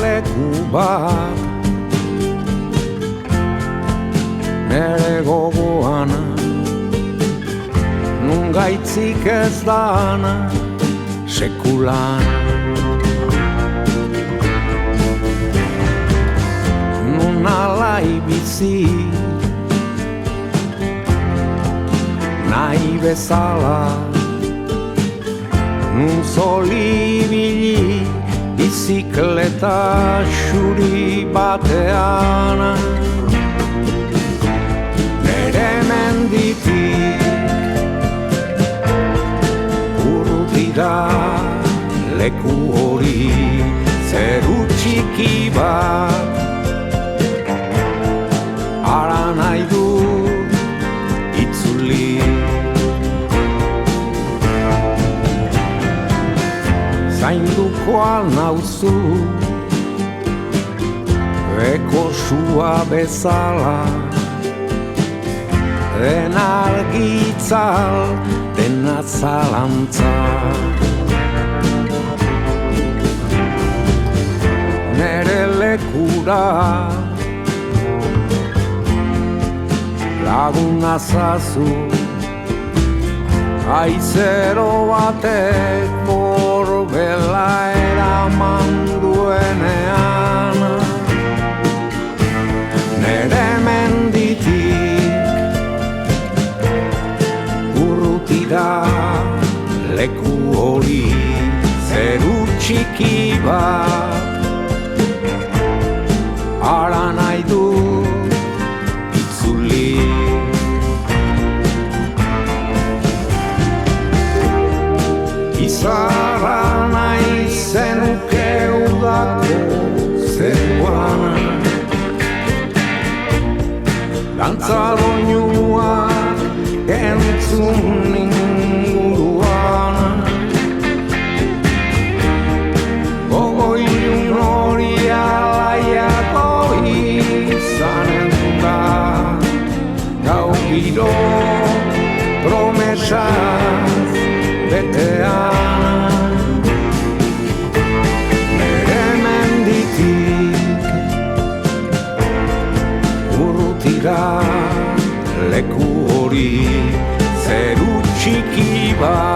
leku bat nere gogoan, nun gaitzik ez dana sekulan. Nun alai bizi nahi bezala, nun zolibili bizikleta xuri batean. Nere menditik urruti da leku hori, zeru txiki bat ara nahi du itzuli. Zainduko al nauzu beko sua bezala, den argitzal, dena zalantza. Nere lekura laguna zazu, aizero batek borbela eraman duenean. Nere menditik urrutira leku hori, zeru txiki bat ara nahi du itzuli. Izarra nahi zenuke udako zeruan, dantza doinuak entzun inguruan. Gogo ilun hori alaiako izanen da, gau giro promesaz betean. Nere menditik urrutira leku hori, zeru txiki bat